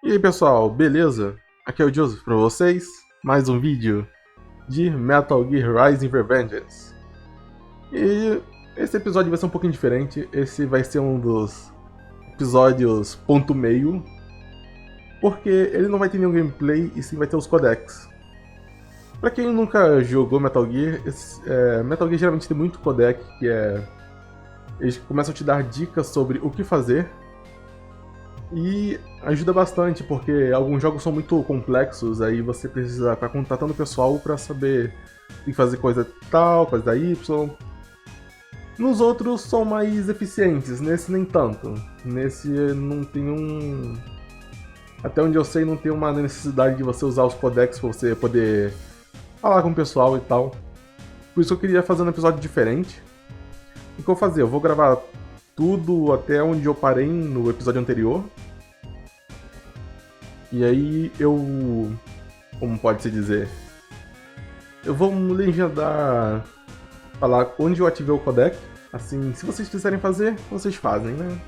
E aí pessoal, beleza? Aqui é o Joseph para vocês, mais um vídeo de Metal Gear Rising Revengeance. E esse episódio vai ser um pouquinho diferente, esse vai ser um dos episódios ponto meio, porque ele não vai ter nenhum gameplay e sim vai ter os codecs. Pra quem nunca jogou Metal Gear, Metal Gear geralmente tem muito codec, que é... eles começam a te dar dicas sobre o que fazer. E ajuda bastante, porque alguns jogos são muito complexos, aí você precisa estar contatando o pessoal para saber tem que fazer coisa tal, coisa Y. Nos outros são mais eficientes, nesse nem tanto. Nesse não tem um... Até onde eu sei, não tem uma necessidade de você usar os codecs para você poder falar com o pessoal e tal. Por isso eu queria fazer um episódio diferente. O que eu vou fazer? Eu vou gravar tudo até onde eu parei no episódio anterior. E aí eu... como pode se dizer? Eu vou legendar... falar onde eu ativei o codec. Assim, se vocês quiserem fazer, vocês fazem, né?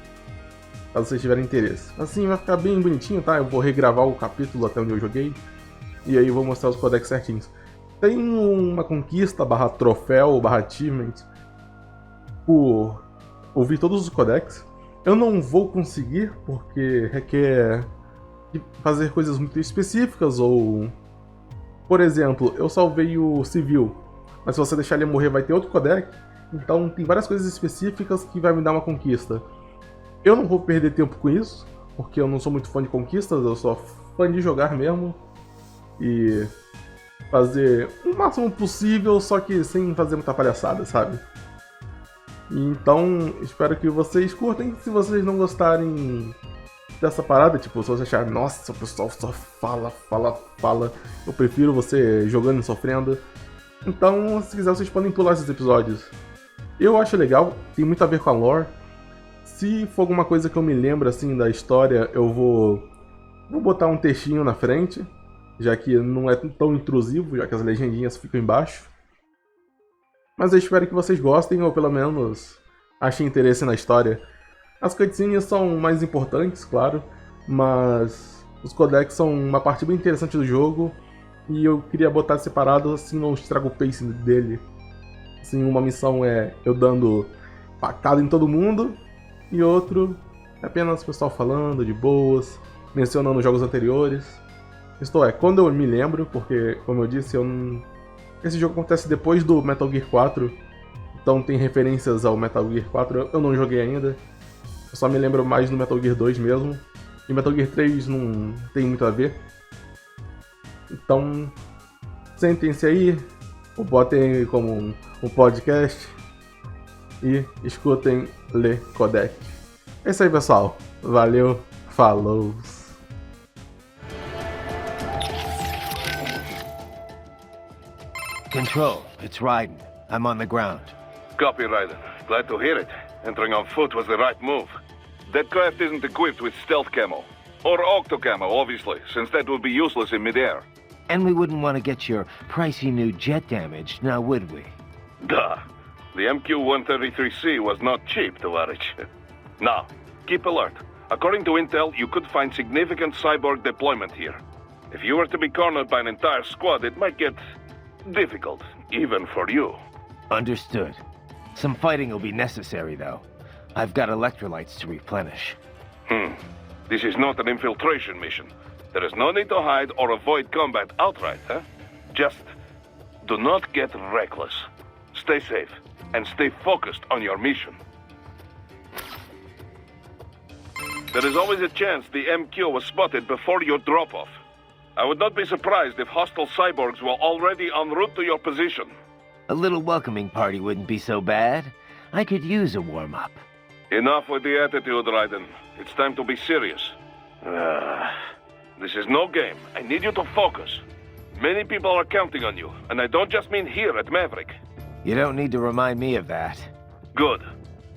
Caso vocês tiverem interesse. Assim vai ficar bem bonitinho, tá? Eu vou regravar o capítulo até onde eu joguei. E aí eu vou mostrar os codecs certinhos. Tem uma conquista, barra troféu, barra achievement, por ouvir todos os codecs. Eu não vou conseguir, porque requer fazer coisas muito específicas, ou... Por exemplo, eu salvei o civil, mas se você deixar ele morrer vai ter outro codec. Então tem várias coisas específicas que vai me dar uma conquista. Eu não vou perder tempo com isso, porque eu não sou muito fã de conquistas, eu sou fã de jogar mesmo. E fazer o máximo possível, só que sem fazer muita palhaçada, sabe? Então, espero que vocês curtem. Se vocês não gostarem dessa parada, tipo, se você achar, nossa, o pessoal só fala, eu prefiro você jogando e sofrendo. Então, se quiser, vocês podem pular esses episódios. Eu acho legal, tem muito a ver com a lore. Se for alguma coisa que eu me lembro, assim, da história, eu vou botar um textinho na frente, já que não é tão intrusivo, já que as legendinhas ficam embaixo. Mas eu espero que vocês gostem, ou pelo menos achem interesse na história. As cutscenes são mais importantes, claro, mas os codecs são uma parte bem interessante do jogo, e eu queria botar separado, assim não estrago o pace dele. Assim, uma missão é eu dando facada em todo mundo, e outro é apenas o pessoal falando de boas, mencionando jogos anteriores. Isto é, quando eu me lembro, porque, como eu disse, esse jogo acontece depois do Metal Gear 4, então tem referências ao Metal Gear 4, eu não joguei ainda. Eu só me lembro mais do Metal Gear 2 mesmo. E Metal Gear 3 não tem muito a ver. Então, sentem-se aí, ou botem como um podcast e escutem Le Codec. É isso aí, pessoal. Valeu, falou! Control, it's Raiden. I'm on the ground. Copy, Raiden. Glad to hear it. Entering on foot was the right move. That craft isn't equipped with stealth camo. Or octo camo, obviously, since that would be useless in midair. And we wouldn't want to get your pricey new jet damaged, now would we? Duh. The MQ-133C was not cheap, Tovarich. Now, keep alert. According to intel, you could find significant cyborg deployment here. If you were to be cornered by an entire squad, it might get difficult, even for you. Understood. Some fighting will be necessary, though. I've got electrolytes to replenish. This is not an infiltration mission. There is no need to hide or avoid combat outright, huh? Just do not get reckless. Stay safe, and stay focused on your mission. There is always a chance the MQ was spotted before your drop-off. I would not be surprised if hostile cyborgs were already en route to your position. A little welcoming party wouldn't be so bad. I could use a warm-up. Enough with the attitude, Raiden. It's time to be serious. This is no game. I need you to focus. Many people are counting on you, and I don't just mean here at Maverick. You don't need to remind me of that. Good.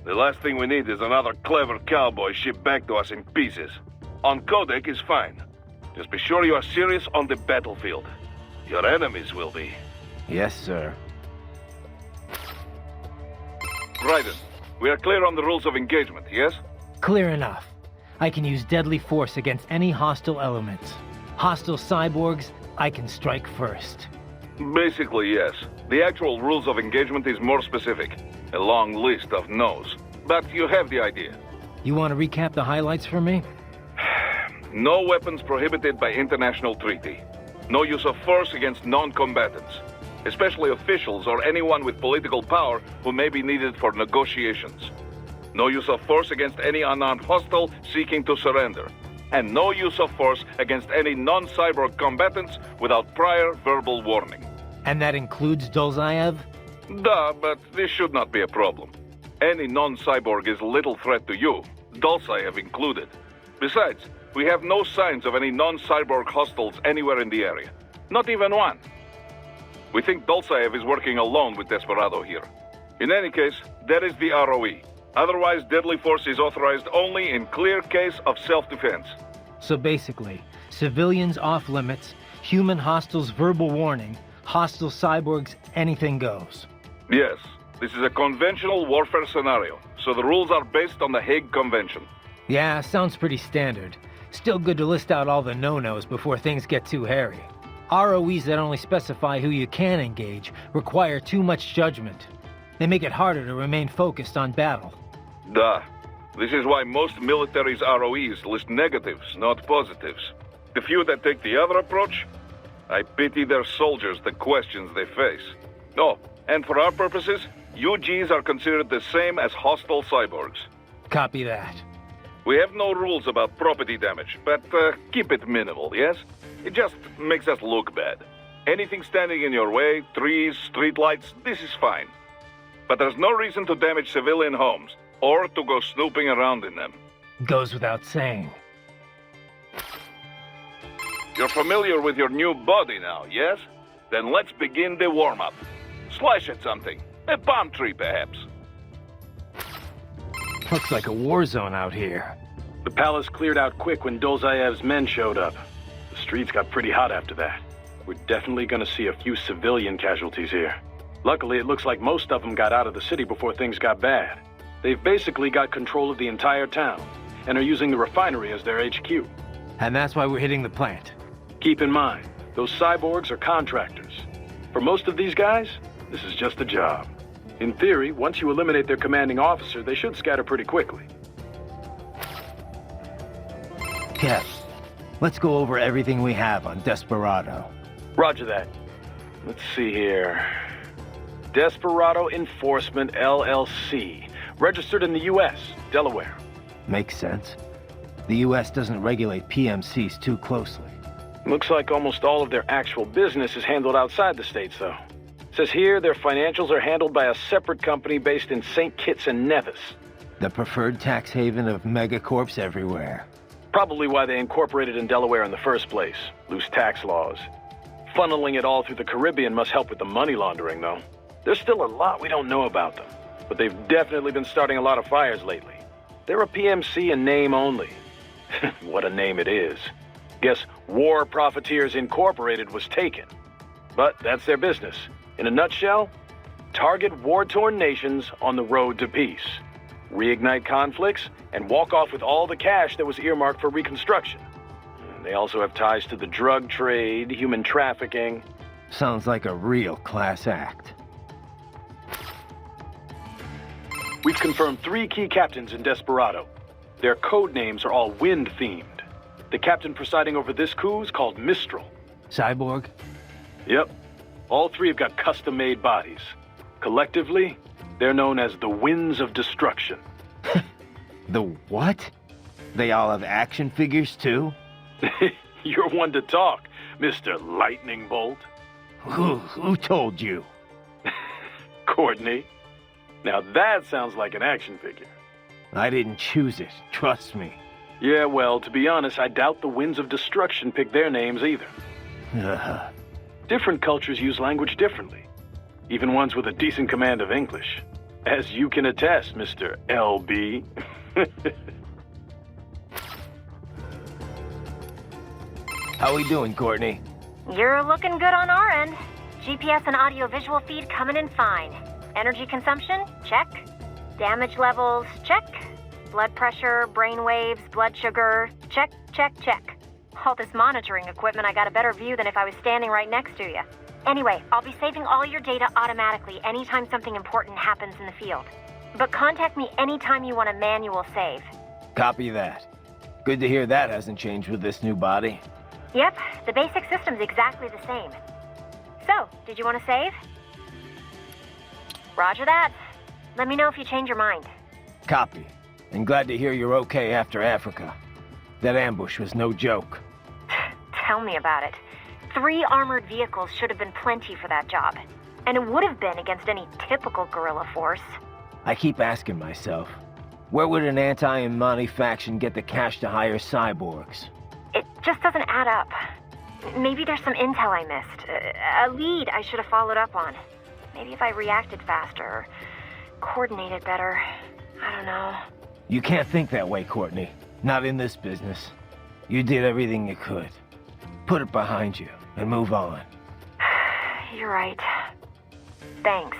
The last thing we need is another clever cowboy shipped back to us in pieces. On Codec is fine. Just be sure you are serious on the battlefield. Your enemies will be. Yes, sir. Raiden, we are clear on the rules of engagement, yes? Clear enough. I can use deadly force against any hostile elements. Hostile cyborgs, I can strike first. Basically, yes. The actual rules of engagement is more specific. A long list of no's. But you have the idea. You want to recap the highlights for me? No weapons prohibited by international treaty. No use of force against non-combatants, especially officials or anyone with political power who may be needed for negotiations. No use of force against any unarmed hostile seeking to surrender. And no use of force against any non-cyborg combatants without prior verbal warning. And that includes Dolzaev? Duh, but this should not be a problem. Any non-cyborg is little threat to you, Dolzaev included. Besides, we have no signs of any non-cyborg hostiles anywhere in the area. Not even one. We think Dolzaev is working alone with Desperado here. In any case, there is the ROE. Otherwise, deadly force is authorized only in clear case of self-defense. So basically, civilians off limits, human hostiles verbal warning, hostile cyborgs anything goes. Yes, this is a conventional warfare scenario, so the rules are based on the Hague Convention. Yeah, sounds pretty standard. Still good to list out all the no-nos before things get too hairy. ROEs that only specify who you can engage require too much judgment. They make it harder to remain focused on battle. Duh. This is why most militaries' ROEs list negatives, not positives. The few that take the other approach, I pity their soldiers the questions they face. Oh, and for our purposes, UGs are considered the same as hostile cyborgs. Copy that. We have no rules about property damage, but keep it minimal, yes? It just makes us look bad. Anything standing in your way, trees, streetlights, this is fine. But there's no reason to damage civilian homes, or to go snooping around in them. Goes without saying. You're familiar with your new body now, yes? Then let's begin the warm-up. Slash at something. A palm tree, perhaps. Looks like a war zone out here. The palace cleared out quick when Dolzaev's men showed up. The streets got pretty hot after that. We're definitely gonna see a few civilian casualties here. Luckily, it looks like most of them got out of the city before things got bad. They've basically got control of the entire town, and are using the refinery as their HQ. And that's why we're hitting the plant. Keep in mind, those cyborgs are contractors. For most of these guys, this is just a job. In theory, once you eliminate their commanding officer, they should scatter pretty quickly. Kev, let's go over everything we have on Desperado. Roger that. Let's see here. Desperado Enforcement, LLC. Registered in the U.S., Delaware. Makes sense. The U.S. doesn't regulate PMCs too closely. Looks like almost all of their actual business is handled outside the States, though. Says here their financials are handled by a separate company based in St. Kitts and Nevis. The preferred tax haven of megacorps everywhere. Probably why they incorporated in Delaware in the first place. Loose tax laws. Funneling it all through the Caribbean must help with the money laundering, though. There's still a lot we don't know about them, but they've definitely been starting a lot of fires lately. They're a PMC in name only. What a name it is. Guess War Profiteers Incorporated was taken. But that's their business. In a nutshell, target war-torn nations on the road to peace. Reignite conflicts, and walk off with all the cash that was earmarked for reconstruction. They also have ties to the drug trade, human trafficking. Sounds like a real class act. We've confirmed 3 key captains in Desperado. Their code names are all wind-themed. The captain presiding over this coup is called Mistral. Cyborg? Yep. All 3 have got custom-made bodies. Collectively, they're known as the Winds of Destruction. The what? They all have action figures too? You're one to talk, Mr. Lightning Bolt. Who told you? Courtney. Now that sounds like an action figure. I didn't choose it, trust me. Yeah, well, to be honest, I doubt the Winds of Destruction picked their names either. Different cultures use language differently. Even ones with a decent command of English. As you can attest, Mr. LB. How we doing, Courtney? You're looking good on our end. GPS and audio-visual feed coming in fine. Energy consumption? Check. Damage levels? Check. blood pressure, brain waves, blood sugar. Check, check, check. All this monitoring equipment, I got a better view than if I was standing right next to you. Anyway, I'll be saving all your data automatically anytime something important happens in the field. But contact me anytime you want a manual save. Copy that. Good to hear that hasn't changed with this new body. Yep, the basic system's exactly the same. So, did you want to save? Roger that. Let me know if you change your mind. Copy. And glad to hear you're okay after Africa. That ambush was no joke. Tell me about it. 3 armored vehicles should have been plenty for that job. And it would have been against any typical guerrilla force. I keep asking myself, where would an anti-Imani faction get the cash to hire cyborgs? It just doesn't add up. Maybe there's some intel I missed. A lead I should have followed up on. Maybe if I reacted faster, or coordinated better. I don't know. You can't think that way, Courtney. Not in this business. You did everything you could. Put it behind you and move on. You're right. Thanks.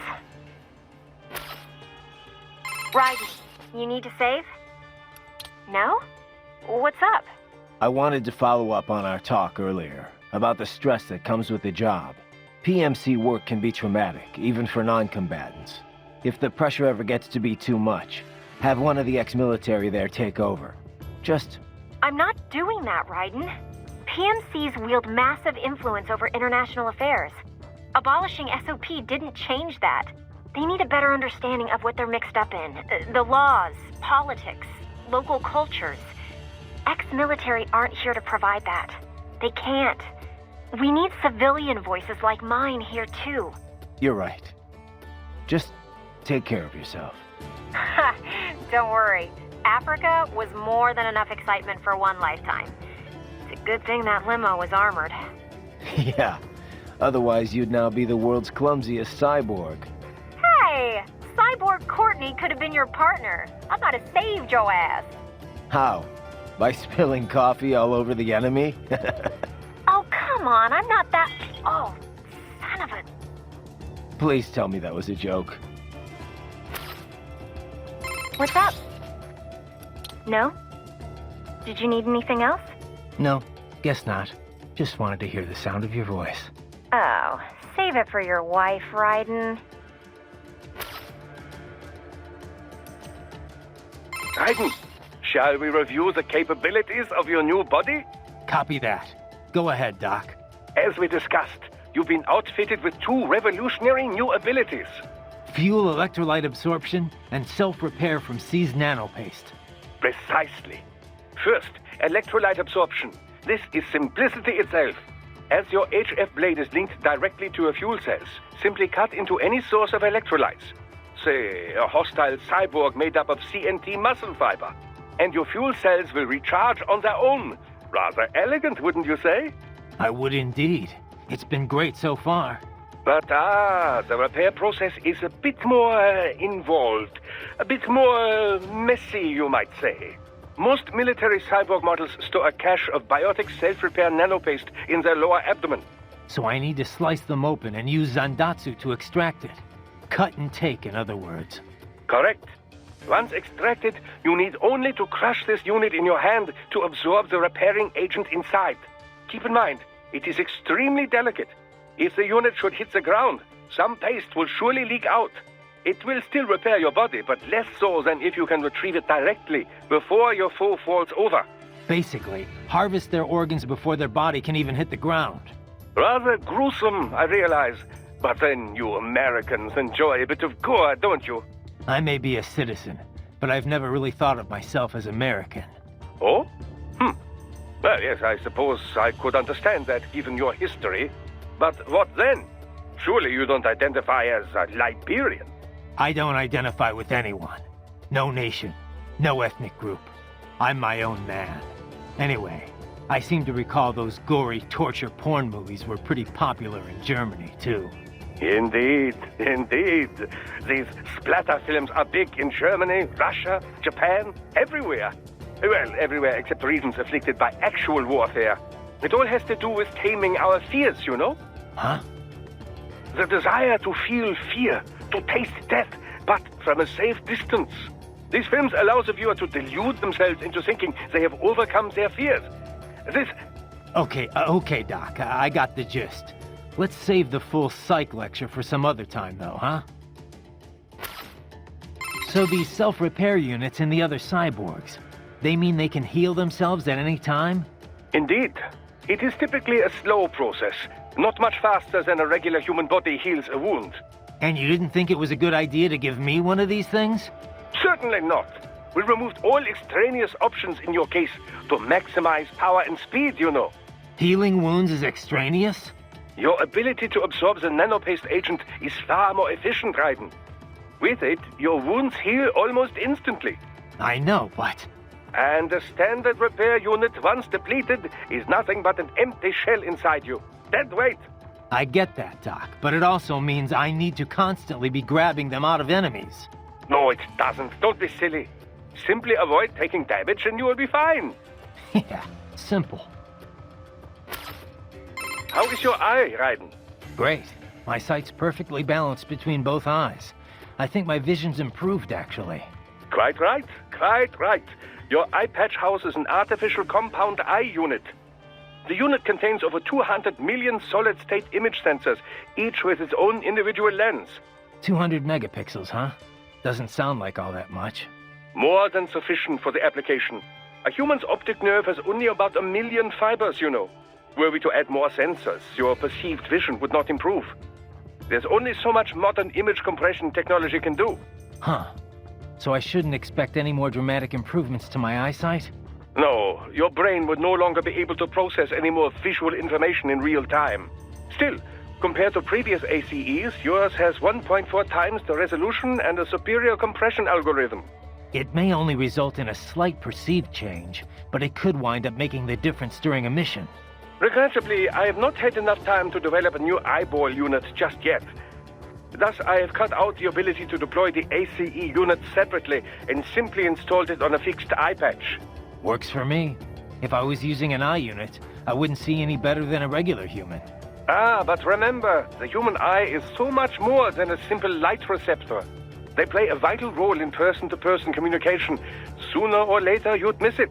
Ryden, you need to save? No? What's up? I wanted to follow up on our talk earlier about the stress that comes with the job. PMC work can be traumatic, even for non-combatants. If the pressure ever gets to be too much, have one of the ex-military there take over. Just... I'm not doing that, Ryden. PMCs wield massive influence over international affairs. Abolishing SOP didn't change that. They need a better understanding of what they're mixed up in. The laws, politics, local cultures. Ex-military aren't here to provide that. They can't. We need civilian voices like mine here, too. You're right. Just take care of yourself. Don't worry. Africa was more than enough excitement for one lifetime. It's a good thing that limo was armored. Yeah. Otherwise, you'd now be the world's clumsiest cyborg. Hey! Cyborg Courtney could have been your partner. I might have saved your ass. How? By spilling coffee all over the enemy? Oh, come on. I'm not that... Oh, son of a... Please tell me that was a joke. What's up? No? Did you need anything else? No, guess not. Just wanted to hear the sound of your voice. Oh, save it for your wife, Ryden. Ryden, shall we review the capabilities of your new body? Copy that. Go ahead, Doc. As we discussed, you've been outfitted with 2 revolutionary new abilities. Fuel electrolyte absorption and self-repair from C's nanopaste. Precisely. First, electrolyte absorption. This is simplicity itself. As your HF blade is linked directly to your fuel cells, simply cut into any source of electrolytes. Say, a hostile cyborg made up of CNT muscle fiber. And your fuel cells will recharge on their own. Rather elegant, wouldn't you say? I would indeed. It's been great so far. But the repair process is a bit more involved. A bit more messy, you might say. Most military cyborg models store a cache of biotic self-repair nanopaste in their lower abdomen. So I need to slice them open and use Zandatsu to extract it. Cut and take, in other words. Correct. Once extracted, you need only to crush this unit in your hand to absorb the repairing agent inside. Keep in mind, it is extremely delicate. If the unit should hit the ground, some paste will surely leak out. It will still repair your body, but less so than if you can retrieve it directly before your foe falls over. Basically, harvest their organs before their body can even hit the ground. Rather gruesome, I realize. But then you Americans enjoy a bit of gore, don't you? I may be a citizen, but I've never really thought of myself as American. Oh? Well, yes, I suppose I could understand that given your history. But what then? Surely you don't identify as a Liberian. I don't identify with anyone. No nation. No ethnic group. I'm my own man. Anyway, I seem to recall those gory torture porn movies were pretty popular in Germany, too. Indeed, indeed. These splatter films are big in Germany, Russia, Japan, everywhere. Well, everywhere except regions afflicted by actual warfare. It all has to do with taming our fears, you know? Huh? The desire to feel fear, to taste death, but from a safe distance. These films allow the viewer to delude themselves into thinking they have overcome their fears. This... Okay, Doc, I got the gist. Let's save the full psych lecture for some other time, though, huh? So these self-repair units in the other cyborgs, they mean they can heal themselves at any time? Indeed. It is typically a slow process, not much faster than a regular human body heals a wound. And you didn't think it was a good idea to give me one of these things? Certainly not. We removed all extraneous options in your case to maximize power and speed, you know. Healing wounds is extraneous? Your ability to absorb the nanopaste agent is far more efficient, Raiden. With it, your wounds heal almost instantly. I know, but... And the standard repair unit, once depleted, is nothing but an empty shell inside you. Dead weight. I get that, Doc, but it also means I need to constantly be grabbing them out of enemies. No, it doesn't. Don't be silly. Simply avoid taking damage and you will be fine. Yeah, simple. How is your eye, Raiden? Great. My sight's perfectly balanced between both eyes. I think my vision's improved, actually. Quite right. Quite right. Your eye patch houses an artificial compound eye unit. The unit contains over 200 million solid-state image sensors, each with its own individual lens. 200 megapixels, huh? Doesn't sound like all that much. More than sufficient for the application. A human's optic nerve has only about 1 million fibers, you know. Were we to add more sensors, your perceived vision would not improve. There's only so much modern image compression technology can do. Huh. So I shouldn't expect any more dramatic improvements to my eyesight? No, your brain would no longer be able to process any more visual information in real time. Still, compared to previous ACEs, yours has 1.4 times the resolution and a superior compression algorithm. It may only result in a slight perceived change, but it could wind up making the difference during a mission. Regrettably, I have not had enough time to develop a new eyeball unit just yet. Thus, I have cut out the ability to deploy the ACE unit separately and simply installed it on a fixed eye patch. Works for me. If I was using an eye unit, I wouldn't see any better than a regular human. Ah, but remember, the human eye is so much more than a simple light receptor. They play a vital role in person-to-person communication. Sooner or later, you'd miss it.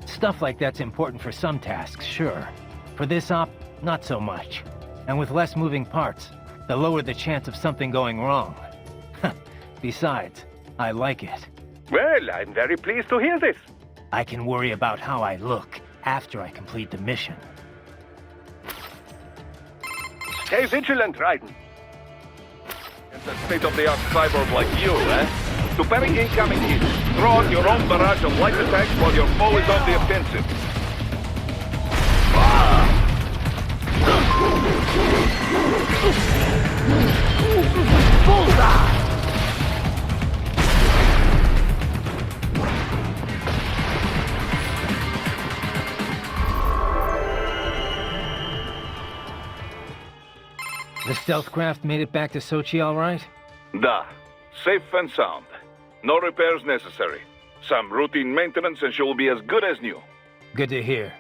Stuff like that's important for some tasks, sure. For this op, not so much. And with less moving parts, the lower the chance of something going wrong. Besides, I like it. Well, I'm very pleased to hear this. I can worry about how I look after I complete the mission. Stay vigilant, Raiden. It's a state-of-the-art cyborg like you, eh? To parry incoming hits, throw out your own barrage of light attacks while your foe is on the offensive. Bullseye! The stealth craft made it back to Sochi all right? Da. Safe and sound. No repairs necessary. Some routine maintenance and she will be as good as new. Good to hear.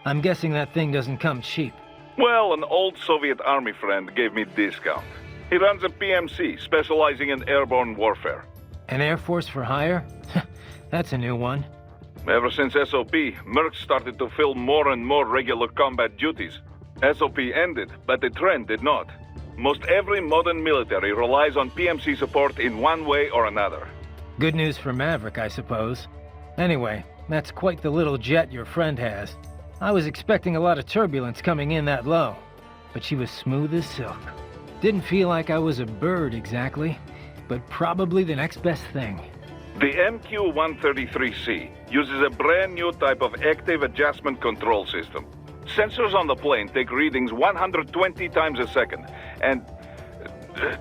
I'm guessing that thing doesn't come cheap. Well, an old Soviet army friend gave me discount. He runs a PMC, specializing in airborne warfare. An Air Force for hire? That's a new one. Ever since SOP, Mercs started to fill more and more regular combat duties. SOP ended, but the trend did not. Most every modern military relies on PMC support in one way or another. Good news for Maverick, I suppose. Anyway, that's quite the little jet your friend has. I was expecting a lot of turbulence coming in that low, but she was smooth as silk. Didn't feel like I was a bird exactly, but probably the next best thing. The MQ-133C uses a brand new type of active adjustment control system. Sensors on the plane take readings 120 times a second, and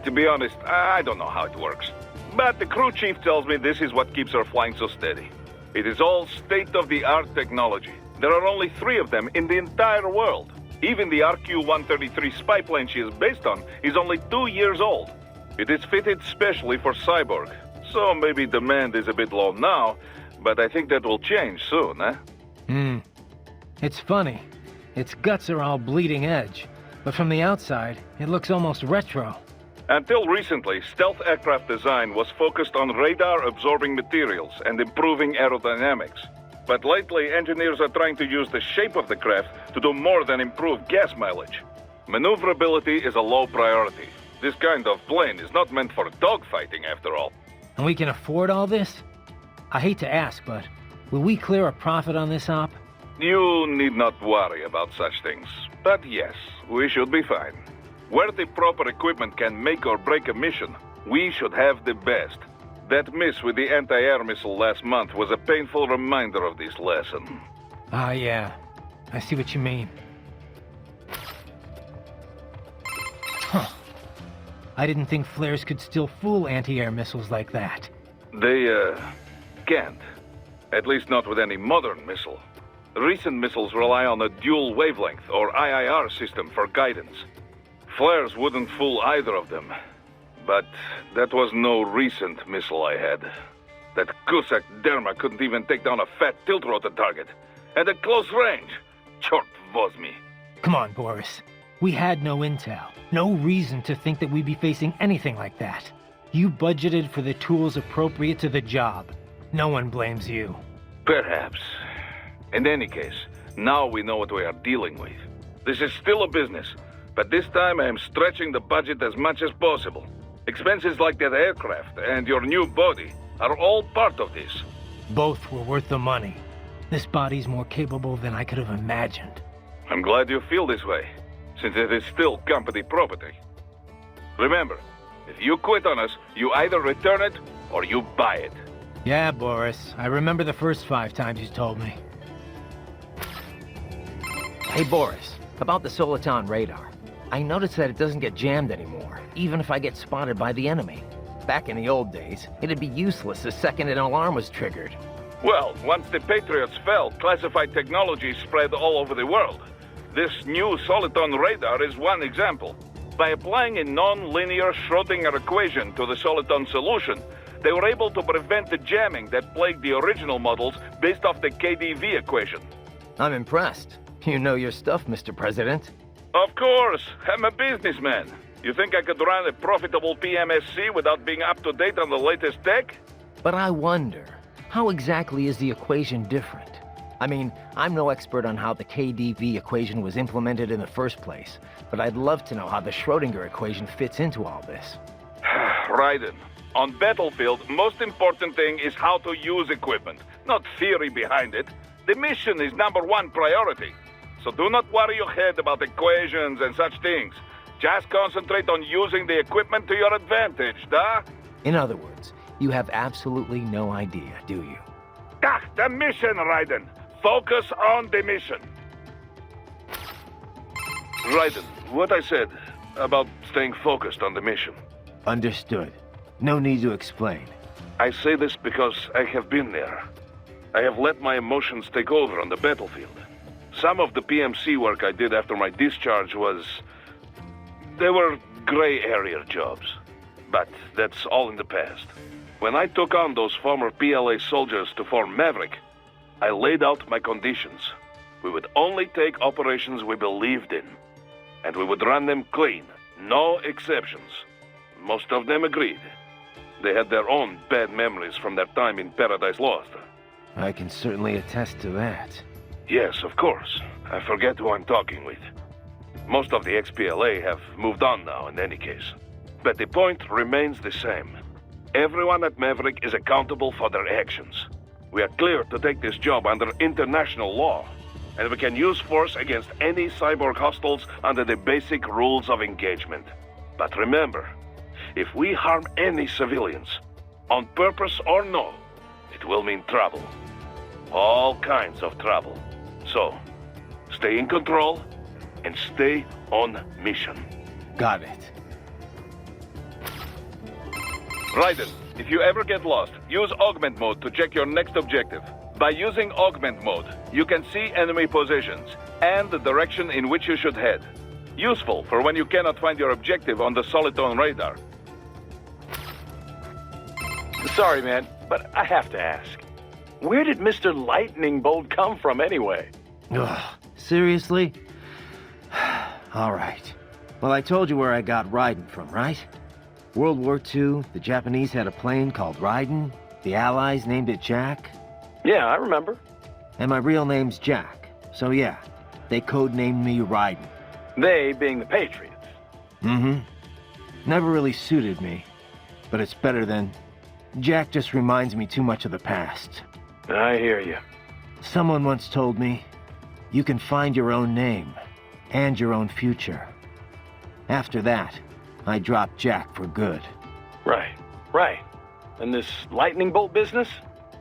to be honest, I don't know how it works. But the crew chief tells me this is what keeps her flying so steady. It is all state-of-the-art technology. There are only 3 of them in the entire world. Even the RQ-133 spy plane she is based on is only 2 years old. It is fitted specially for Cyborg, so maybe demand is a bit low now, but I think that will change soon, eh? It's funny. Its guts are all bleeding edge, but from the outside, it looks almost retro. Until recently, stealth aircraft design was focused on radar-absorbing materials and improving aerodynamics. But lately, engineers are trying to use the shape of the craft to do more than improve gas mileage. Maneuverability is a low priority. This kind of plane is not meant for dogfighting, after all. And we can afford all this? I hate to ask, but will we clear a profit on this op? You need not worry about such things. But yes, we should be fine. Where the proper equipment can make or break a mission, we should have the best. That miss with the anti-air missile last month was a painful reminder of this lesson. Ah, yeah. I see what you mean. Huh. I didn't think flares could still fool anti-air missiles like that. They, can't. At least not with any modern missile. Recent missiles rely on a dual wavelength, or IIR system, for guidance. Flares wouldn't fool either of them. But that was no recent missile I had. That Cusack Derma couldn't even take down a fat tilt-rotor target. And at close range, chort возьми. Come on, Boris. We had no intel. No reason to think that we'd be facing anything like that. You budgeted for the tools appropriate to the job. No one blames you. Perhaps. In any case, now we know what we are dealing with. This is still a business, but this time I am stretching the budget as much as possible. Expenses like that aircraft and your new body are all part of this. Both were worth the money. This body's more capable than I could have imagined. I'm glad you feel this way, since it is still company property. Remember, if you quit on us, you either return it or you buy it. Yeah, Boris. I remember the first 5 times you told me. Hey, Boris, about the Soliton radar. I noticed that it doesn't get jammed anymore, even if I get spotted by the enemy. Back in the old days, it'd be useless the second an alarm was triggered. Well, once the Patriots fell, classified technology spread all over the world. This new Soliton radar is one example. By applying a non-linear Schrödinger equation to the Soliton solution, they were able to prevent the jamming that plagued the original models based off the KDV equation. I'm impressed. You know your stuff, Mr. President. Of course, I'm a businessman. You think I could run a profitable PMSC without being up to date on the latest tech? But I wonder, how exactly is the equation different? I mean, I'm no expert on how the KDV equation was implemented in the first place, but I'd love to know how the Schrödinger equation fits into all this. Raiden, on battlefield, most important thing is how to use equipment, not theory behind it. The mission is #1 priority. So do not worry your head about equations and such things. Just concentrate on using the equipment to your advantage, da? In other words, you have absolutely no idea, do you? Ah, the mission, Raiden. Focus on the mission. Raiden, what I said about staying focused on the mission. Understood. No need to explain. I say this because I have been there. I have let my emotions take over on the battlefield. Some of the PMC work I did after my discharge they were gray area jobs. But that's all in the past. When I took on those former PLA soldiers to form Maverick, I laid out my conditions. We would only take operations we believed in. And we would run them clean, no exceptions. Most of them agreed. They had their own bad memories from their time in Paradise Lost. I can certainly attest to that. Yes, of course. I forget who I'm talking with. Most of the ex-PLA have moved on now in any case. But the point remains the same. Everyone at Maverick is accountable for their actions. We are clear to take this job under international law, and we can use force against any cyborg hostiles under the basic rules of engagement. But remember, if we harm any civilians, on purpose or no, it will mean trouble. All kinds of trouble. So, stay in control and stay on mission. Got it. Raiden, if you ever get lost, use augment mode to check your next objective. By using augment mode, you can see enemy positions and the direction in which you should head. Useful for when you cannot find your objective on the Soliton radar. Sorry, man, but I have to ask. Where did Mr. Lightning Bolt come from anyway? Ugh, seriously? All right. Well, I told you where I got Raiden from, right? World War II, the Japanese had a plane called Raiden. The Allies named it Jack. Yeah, I remember. And my real name's Jack. So yeah, they codenamed me Raiden. They being the Patriots. Mm-hmm. Never really suited me. But it's better than... Jack just reminds me too much of the past. I hear you. Someone once told me, you can find your own name, and your own future. After that, I dropped Jack for good. Right. And this lightning bolt business?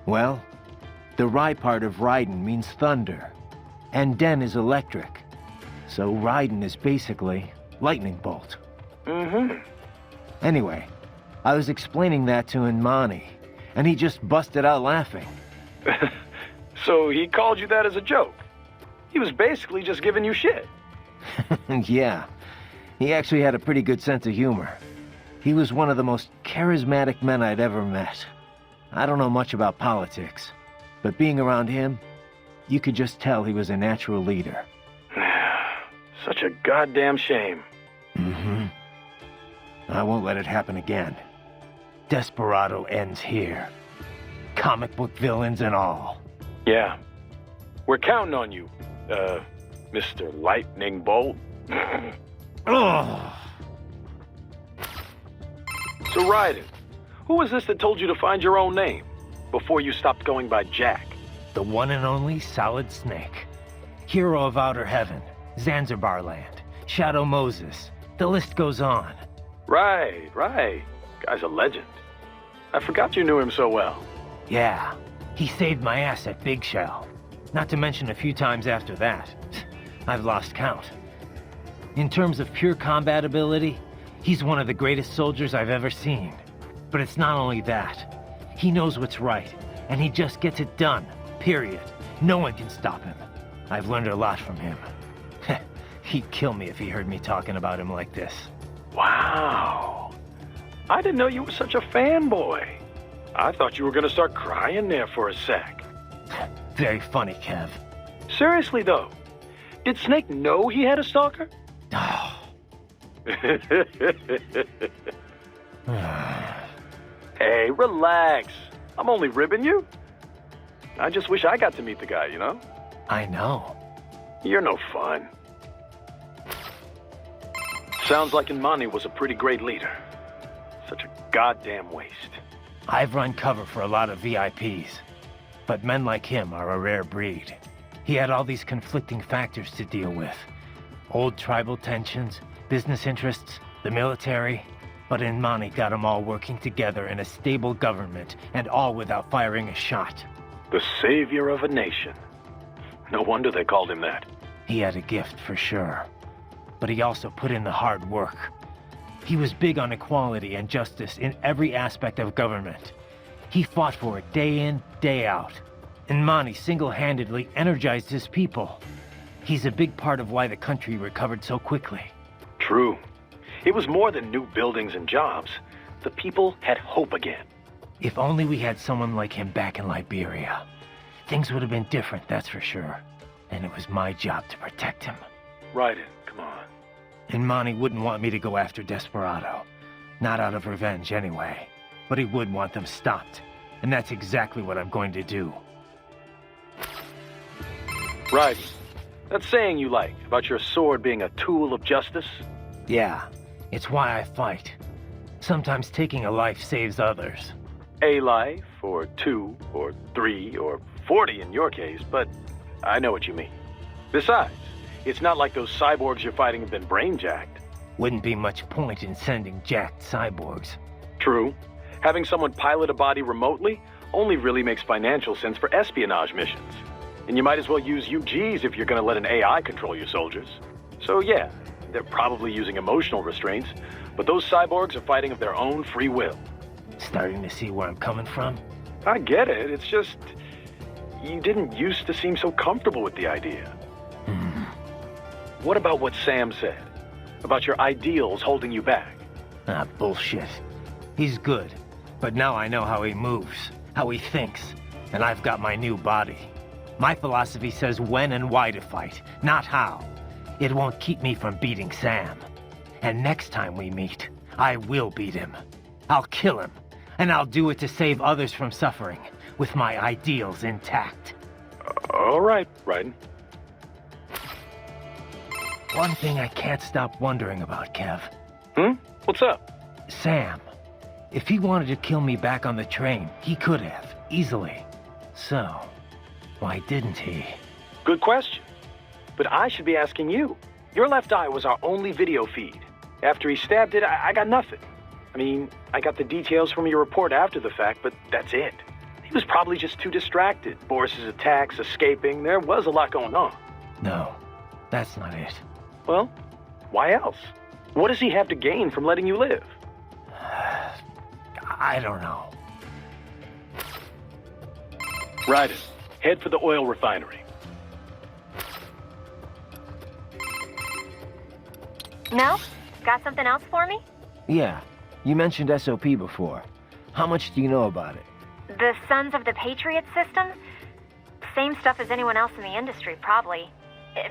Well, the Rai part of Raiden means thunder, and Den is electric. So Raiden is basically lightning bolt. Mm-hmm. Anyway, I was explaining that to Inmani, and he just busted out laughing. So he called you that as a joke? He was basically just giving you shit. Yeah, he actually had a pretty good sense of humor. He was one of the most charismatic men I'd ever met. I don't know much about politics, but being around him, you could just tell he was a natural leader. Such a goddamn shame. Mm-hmm. I won't let it happen again. Desperado ends here. Comic book villains and all. Yeah. We're counting on you, Mr. Lightning Bolt. Ugh. So Raiden, who was this that told you to find your own name before you stopped going by Jack? The one and only Solid Snake. Hero of Outer Heaven, Zanzibar Land, Shadow Moses. The list goes on. Right. Guy's a legend. I forgot you knew him so well. Yeah, he saved my ass at Big Shell. Not to mention a few times after that. I've lost count. In terms of pure combat ability, he's one of the greatest soldiers I've ever seen. But it's not only that. He knows what's right, and he just gets it done, period. No one can stop him. I've learned a lot from him. He'd kill me if he heard me talking about him like this. Wow. I didn't know you were such a fanboy. I thought you were gonna start crying there for a sec. Very funny, Kev. Seriously, though, did Snake know he had a stalker? Oh. Hey, relax. I'm only ribbing you. I just wish I got to meet the guy, you know? I know. You're no fun. Sounds like Inmani was a pretty great leader. Such a goddamn waste. I've run cover for a lot of VIPs, but men like him are a rare breed. He had all these conflicting factors to deal with. Old tribal tensions, business interests, the military. But Inmani got them all working together in a stable government, and all without firing a shot. The savior of a nation. No wonder they called him that. He had a gift for sure, but he also put in the hard work. He was big on equality and justice in every aspect of government. He fought for it day in, day out. Inmani single-handedly energized his people. He's a big part of why the country recovered so quickly. True. It was more than new buildings and jobs. The people had hope again. If only we had someone like him back in Liberia. Things would have been different, that's for sure. And it was my job to protect him. Raiden, come on. Inmani wouldn't want me to go after Desperado. Not out of revenge, anyway. But he would want them stopped. And that's exactly what I'm going to do. Raiden, that saying you like about your sword being a tool of justice? Yeah, it's why I fight. Sometimes taking a life saves others. A life, or 2, or 3, or 40 in your case, but I know what you mean. Besides, it's not like those cyborgs you're fighting have been brain-jacked. Wouldn't be much point in sending jacked cyborgs. True. Having someone pilot a body remotely only really makes financial sense for espionage missions. And you might as well use UGs if you're gonna let an AI control your soldiers. So yeah, they're probably using emotional restraints, but those cyborgs are fighting of their own free will. Starting to see where I'm coming from? I get it, it's just... you didn't used to seem so comfortable with the idea. What about what Sam said? About your ideals holding you back? Ah, bullshit. He's good, but now I know how he moves, how he thinks, and I've got my new body. My philosophy says when and why to fight, not how. It won't keep me from beating Sam. And next time we meet, I will beat him. I'll kill him, and I'll do it to save others from suffering, with my ideals intact. All right, Raiden. One thing I can't stop wondering about, Kev. What's up? Sam. If he wanted to kill me back on the train, he could have, easily. So, why didn't he? Good question. But I should be asking you. Your left eye was our only video feed. After he stabbed it, I got nothing. I mean, I got the details from your report after the fact, but that's it. He was probably just too distracted. Boris's attacks, escaping, there was a lot going on. No, that's not it. Well, why else? What does he have to gain from letting you live? I don't know. Raiden, head for the oil refinery. No? Got something else for me? Yeah, you mentioned SOP before. How much do you know about it? The Sons of the Patriot system? Same stuff as anyone else in the industry, probably.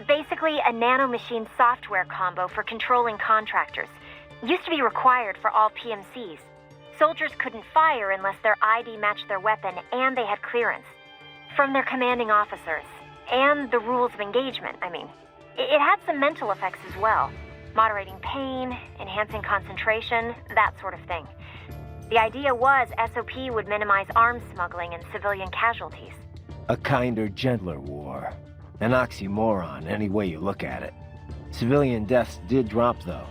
Basically, a nanomachine software combo for controlling contractors. Used to be required for all PMCs. Soldiers couldn't fire unless their ID matched their weapon and they had clearance. From their commanding officers. And the rules of engagement, I mean. It had some mental effects as well. Moderating pain, enhancing concentration, that sort of thing. The idea was SOP would minimize arms smuggling and civilian casualties. A kinder, gentler war. An oxymoron, any way you look at it. Civilian deaths did drop, though.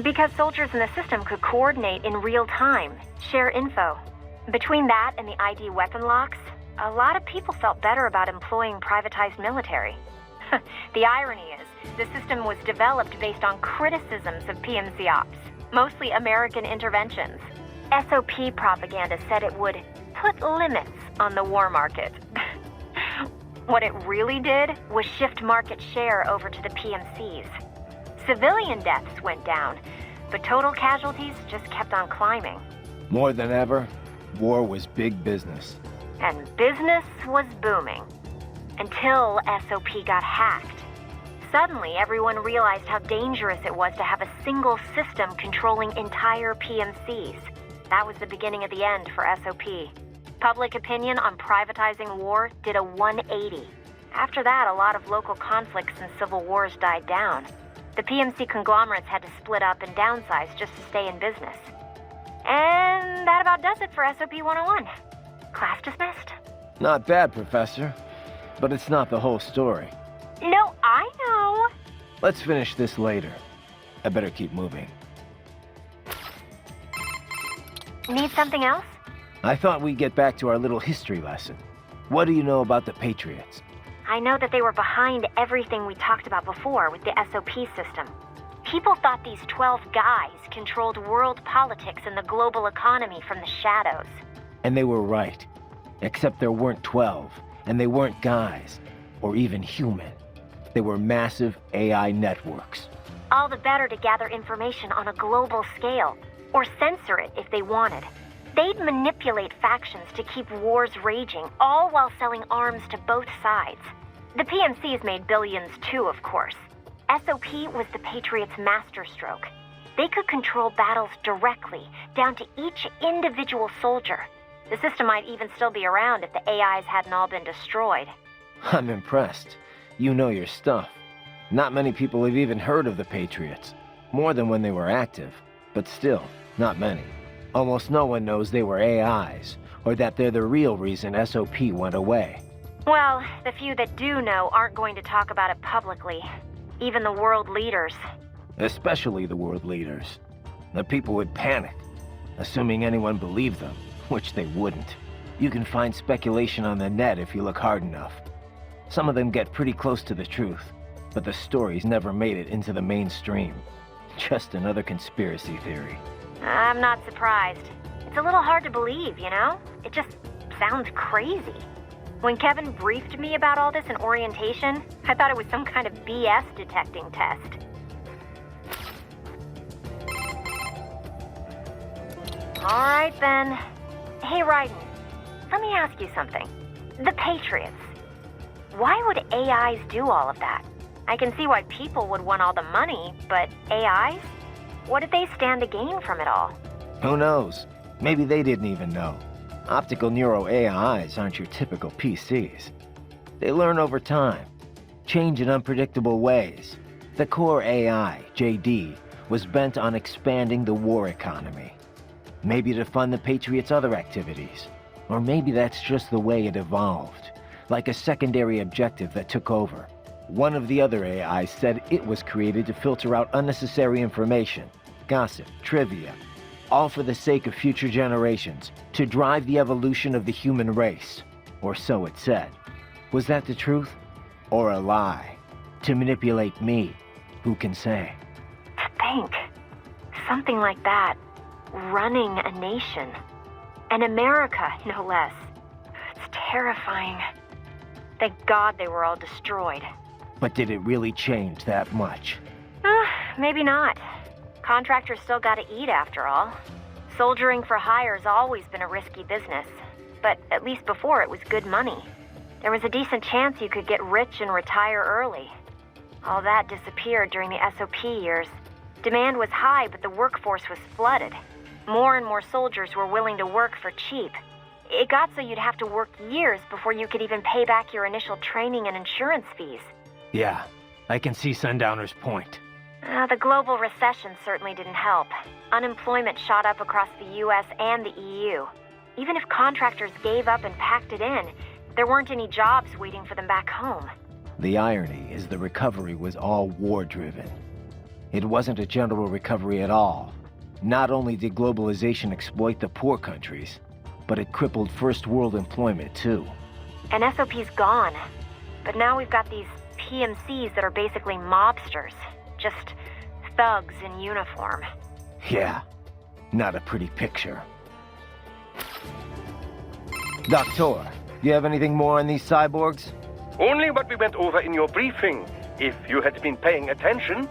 Because soldiers in the system could coordinate in real time, share info. Between that and the ID weapon locks, a lot of people felt better about employing privatized military. The irony is, the system was developed based on criticisms of PMC ops, mostly American interventions. SOP propaganda said it would put limits on the war market. What it really did was shift market share over to the PMCs. Civilian deaths went down, but total casualties just kept on climbing. More than ever, war was big business. And business was booming. Until SOP got hacked. Suddenly, everyone realized how dangerous it was to have a single system controlling entire PMCs. That was the beginning of the end for SOP. Public opinion on privatizing war did a 180. After that, a lot of local conflicts and civil wars died down. The PMC conglomerates had to split up and downsize just to stay in business. And that about does it for SOP 101. Class dismissed? Not bad, Professor. But it's not the whole story. No, I know. Let's finish this later. I better keep moving. Need something else? I thought we'd get back to our little history lesson. What do you know about the Patriots? I know that they were behind everything we talked about before with the SOP system. People thought these 12 guys controlled world politics and the global economy from the shadows. And they were right. Except there weren't 12, and they weren't guys, or even human. They were massive AI networks. All the better to gather information on a global scale, or censor it if they wanted. They'd manipulate factions to keep wars raging, all while selling arms to both sides. The PMCs made billions too, of course. SOP was the Patriots' masterstroke. They could control battles directly, down to each individual soldier. The system might even still be around if the AIs hadn't all been destroyed. I'm impressed. You know your stuff. Not many people have even heard of the Patriots. More than when they were active, but still, not many. Almost no one knows they were AIs, or that they're the real reason SOP went away. Well, the few that do know aren't going to talk about it publicly. Even the world leaders. Especially the world leaders. The people would panic, assuming anyone believed them, which they wouldn't. You can find speculation on the net if you look hard enough. Some of them get pretty close to the truth, but the stories never made it into the mainstream. Just another conspiracy theory. I'm not surprised. It's a little hard to believe, you know? It just sounds crazy. When Kevin briefed me about all this in orientation, I thought it was some kind of BS detecting test. All right, then. Hey, Raiden, let me ask you something. The Patriots. Why would AIs do all of that? I can see why people would want all the money, but AIs? What did they stand to gain from it all? Who knows? Maybe they didn't even know. Optical neuro AIs aren't your typical PCs. They learn over time, change in unpredictable ways. The core AI, JD, was bent on expanding the war economy. Maybe to fund the Patriots' other activities. Or maybe that's just the way it evolved, like a secondary objective that took over. One of the other AIs said it was created to filter out unnecessary information, gossip, trivia, all for the sake of future generations, to drive the evolution of the human race. Or so it said. Was that the truth? Or a lie? To manipulate me? Who can say? To think. Something like that. Running a nation. And America, no less. It's terrifying. Thank God they were all destroyed. But did it really change that much? Maybe not. Contractors still gotta eat after all. Soldiering for hire's always been a risky business. But at least before it was good money. There was a decent chance you could get rich and retire early. All that disappeared during the SOP years. Demand was high, but the workforce was flooded. More and more soldiers were willing to work for cheap. It got so you'd have to work years before you could even pay back your initial training and insurance fees. Yeah, I can see Sundowner's point. The global recession certainly didn't help. Unemployment shot up across the US and the EU. Even if contractors gave up and packed it in, there weren't any jobs waiting for them back home. The irony is the recovery was all war-driven. It wasn't a general recovery at all. Not only did globalization exploit the poor countries, but it crippled first world employment too. And SOP's gone. But now we've got these PMCs that are basically mobsters. Just thugs in uniform. Yeah, not a pretty picture. Doctor, do you have anything more on these cyborgs? Only what we went over in your briefing, if you had been paying attention.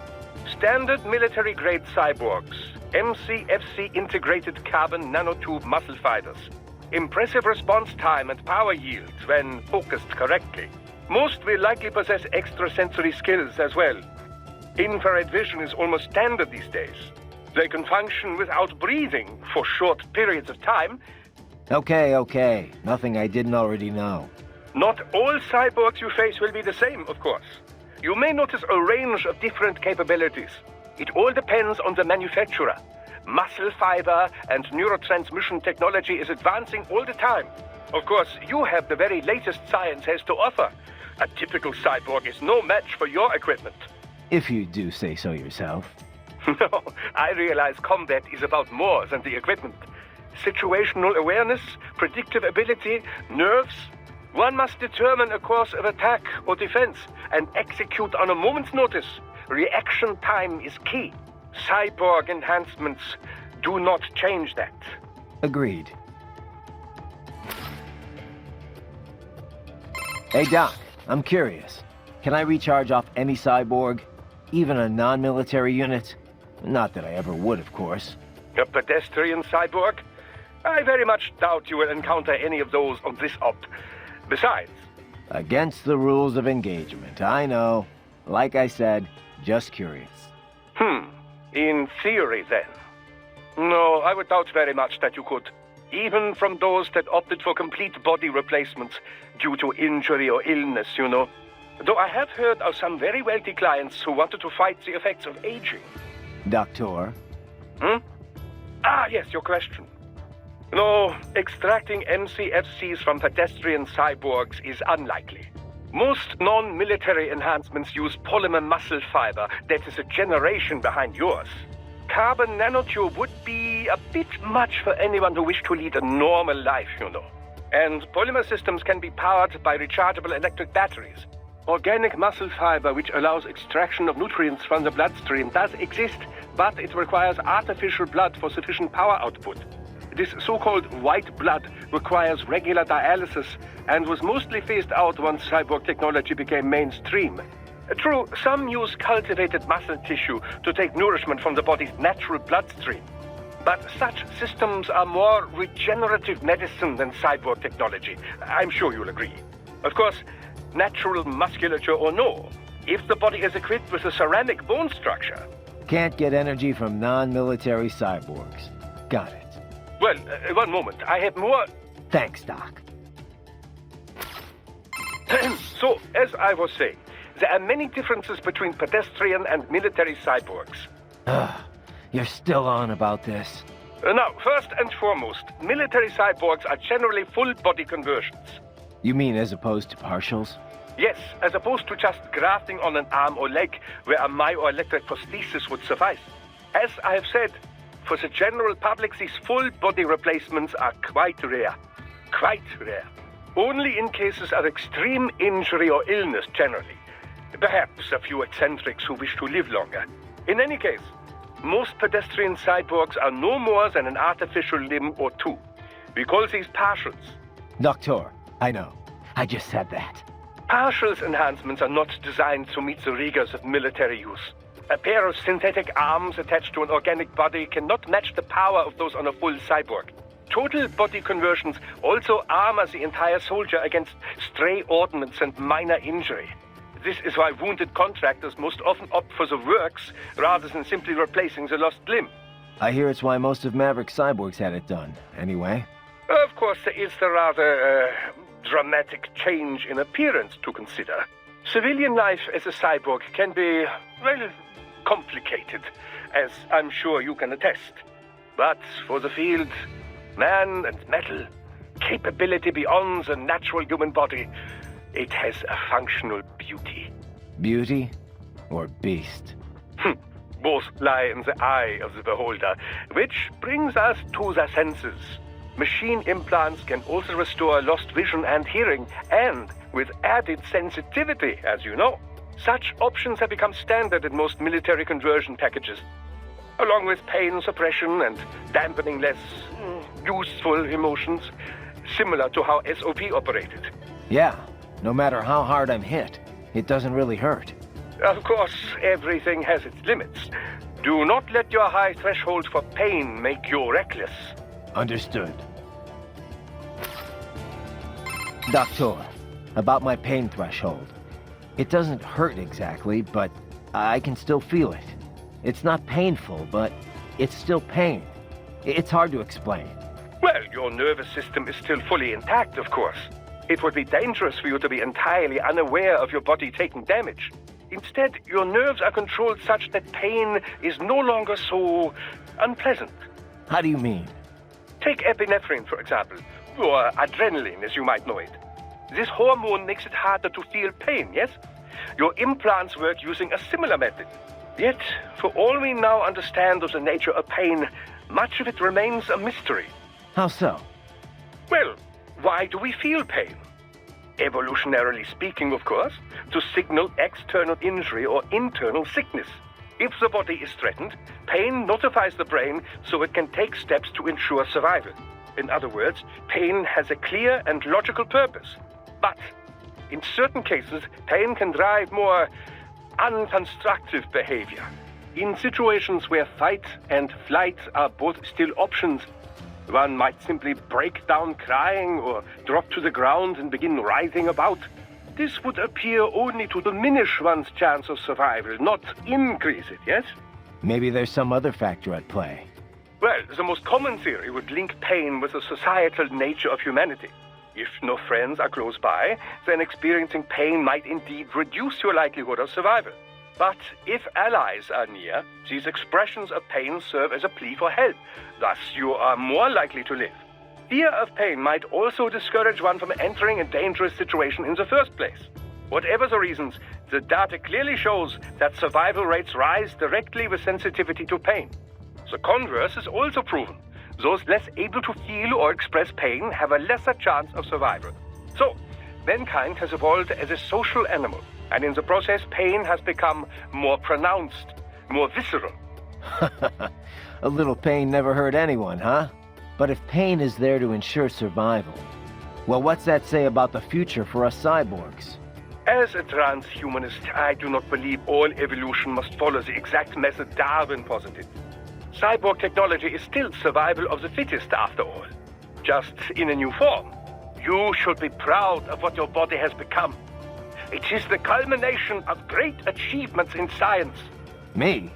Standard military-grade cyborgs. MCFC integrated carbon nanotube muscle fibers. Impressive response time and power yields when focused correctly. Most will likely possess extrasensory skills as well. Infrared vision is almost standard these days. They can function without breathing for short periods of time. Okay. Nothing I didn't already know. Not all cyborgs you face will be the same, of course. You may notice a range of different capabilities. It all depends on the manufacturer. Muscle fiber and neurotransmission technology is advancing all the time. Of course, you have the very latest science has to offer. A typical cyborg is no match for your equipment. If you do say so yourself. No, I realize combat is about more than the equipment. Situational awareness, predictive ability, nerves. One must determine a course of attack or defense and execute on a moment's notice. Reaction time is key. Cyborg enhancements do not change that. Agreed. Hey Doc, I'm curious. Can I recharge off any cyborg? Even a non-military unit? Not that I ever would, of course. A pedestrian cyborg? I very much doubt you will encounter any of those on this op. Besides... Against the rules of engagement, I know. Like I said, just curious. In theory, then. No, I would doubt very much that you could. Even from those that opted for complete body replacements due to injury or illness, you know. Though I have heard of some very wealthy clients who wanted to fight the effects of aging. Doctor? Yes, your question. No, extracting MCFCs from pedestrian cyborgs is unlikely. Most non-military enhancements use polymer muscle fiber that is a generation behind yours. Carbon nanotube would be a bit much for anyone who wished to lead a normal life, you know. And polymer systems can be powered by rechargeable electric batteries. Organic muscle fiber, which allows extraction of nutrients from the bloodstream, does exist, but it requires artificial blood for sufficient power output. This so-called white blood requires regular dialysis and was mostly phased out once cyborg technology became mainstream. True, some use cultivated muscle tissue to take nourishment from the body's natural bloodstream. But such systems are more regenerative medicine than cyborg technology. I'm sure you'll agree. Of course, natural musculature or no, if the body is equipped with a ceramic bone structure, Can't get energy from non-military cyborgs. Got it. Well, one moment. I have more... Thanks, Doc. So, as I was saying, there are many differences between pedestrian and military cyborgs. You're still on about this. Now, first and foremost, military cyborgs are generally full-body conversions. You mean as opposed to partials? Yes, as opposed to just grafting on an arm or leg where a myoelectric prosthesis would suffice. As I have said, for the general public, these full-body replacements are quite rare. Quite rare. Only in cases of extreme injury or illness, generally. Perhaps a few eccentrics who wish to live longer. In any case, most pedestrian cyborgs are no more than an artificial limb or two. We call these partials. Doctor, I know. I just said that. Partials enhancements are not designed to meet the rigors of military use. A pair of synthetic arms attached to an organic body cannot match the power of those on a full cyborg. Total body conversions also armor the entire soldier against stray ordnance and minor injury. This is why wounded contractors most often opt for the works rather than simply replacing the lost limb. I hear it's why most of Maverick cyborgs had it done, anyway. Of course, there is the rather dramatic change in appearance to consider. Civilian life as a cyborg can be, well, complicated, as I'm sure you can attest. But for the field, man and metal, capability beyond the natural human body, it has a functional beauty. Beauty or beast? Both lie in the eye of the beholder, which brings us to the senses. Machine implants can also restore lost vision and hearing, and with added sensitivity, as you know. Such options have become standard in most military conversion packages, along with pain suppression and dampening less useful emotions, similar to how SOP operated. Yeah, no matter how hard I'm hit, it doesn't really hurt. Of course, everything has its limits. Do not let your high threshold for pain make you reckless. Understood. Doctor, about my pain threshold. It doesn't hurt exactly, but I can still feel it. It's not painful, but it's still pain. It's hard to explain. Well, your nervous system is still fully intact, of course. It would be dangerous for you to be entirely unaware of your body taking damage. Instead, your nerves are controlled such that pain is no longer so unpleasant. How do you mean? Take epinephrine, for example, or adrenaline, as you might know it. This hormone makes it harder to feel pain, yes? Your implants work using a similar method. Yet, for all we now understand of the nature of pain, much of it remains a mystery. How so? Well, why do we feel pain? Evolutionarily speaking, of course, to signal external injury or internal sickness. If the body is threatened, pain notifies the brain so it can take steps to ensure survival. In other words, pain has a clear and logical purpose. But in certain cases, pain can drive more unconstructive behavior. In situations where fight and flight are both still options, one might simply break down crying or drop to the ground and begin writhing about. This would appear only to diminish one's chance of survival, not increase it, yes? Maybe there's some other factor at play. Well, the most common theory would link pain with the societal nature of humanity. If no friends are close by, then experiencing pain might indeed reduce your likelihood of survival. But if allies are near, these expressions of pain serve as a plea for help. Thus, you are more likely to live. Fear of pain might also discourage one from entering a dangerous situation in the first place. Whatever the reasons, the data clearly shows that survival rates rise directly with sensitivity to pain. The converse is also proven. Those less able to feel or express pain have a lesser chance of survival. So, mankind has evolved as a social animal, and in the process, pain has become more pronounced, more visceral. A little pain never hurt anyone, huh? But if pain is there to ensure survival, well, what's that say about the future for us cyborgs? As a transhumanist, I do not believe all evolution must follow the exact method Darwin posited. Cyborg technology is still survival of the fittest, after all. Just in a new form. You should be proud of what your body has become. It is the culmination of great achievements in science. Me?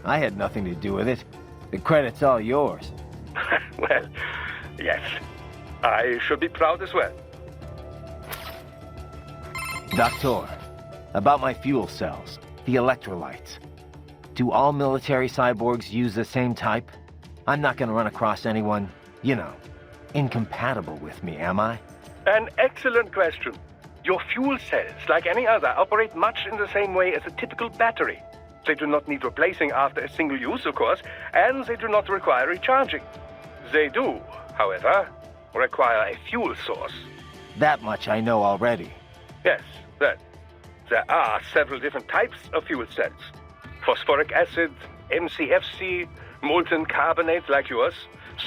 I had nothing to do with it. The credit's all yours. Well, yes. I should be proud as well. Doctor, about my fuel cells, the electrolytes. Do all military cyborgs use the same type? I'm not gonna run across anyone, you know, incompatible with me, am I? An excellent question. Your fuel cells, like any other, operate much in the same way as a typical battery. They do not need replacing after a single use, of course, and they do not require recharging. They do, however, require a fuel source. That much I know already. Yes, well, there are several different types of fuel cells. Phosphoric acid, MCFC, molten carbonate like yours,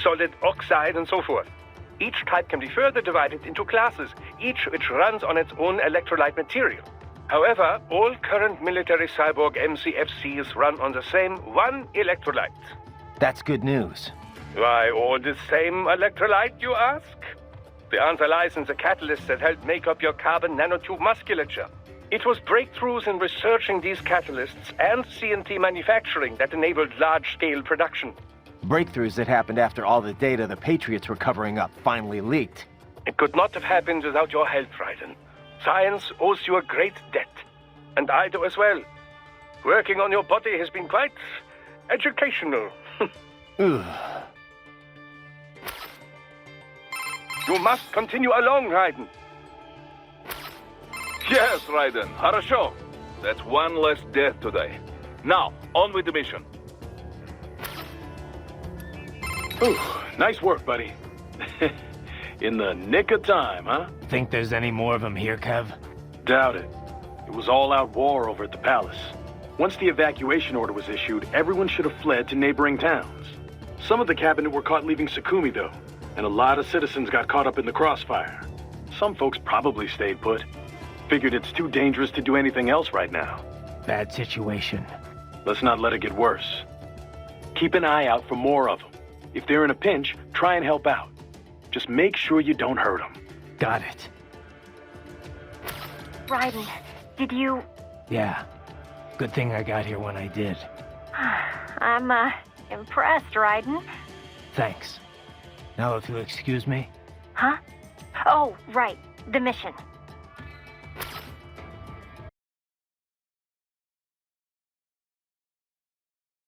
solid oxide, and so forth. Each type can be further divided into classes, each which runs on its own electrolyte material. However, all current military cyborg MCFCs run on the same one electrolyte. That's good news. Why all the same electrolyte, you ask? The answer lies in the catalysts that help make up your carbon nanotube musculature. It was breakthroughs in researching these catalysts and CNT manufacturing that enabled large-scale production. Breakthroughs that happened after all the data the Patriots were covering up finally leaked. It could not have happened without your help, Raiden. Science owes you a great debt. And I do as well. Working on your body has been quite educational. Ugh. You must continue along, Raiden. Yes, Raiden, хорошо. That's one less death today. Now, on with the mission. Ooh, nice work, buddy. In the nick of time, huh? Think there's any more of them here, Kev? Doubt it. It was all-out war over at the palace. Once the evacuation order was issued, everyone should have fled to neighboring towns. Some of the cabinet were caught leaving Sukumi, though, and a lot of citizens got caught up in the crossfire. Some folks probably stayed put. Figured it's too dangerous to do anything else right now. Bad situation. Let's not let it get worse. Keep an eye out for more of them. If they're in a pinch, try and help out. Just make sure you don't hurt them. Got it. Raiden, did you... Yeah. Good thing I got here when I did. I'm, impressed, Raiden. Thanks. Now if you'll excuse me. Huh? Oh, right. The mission.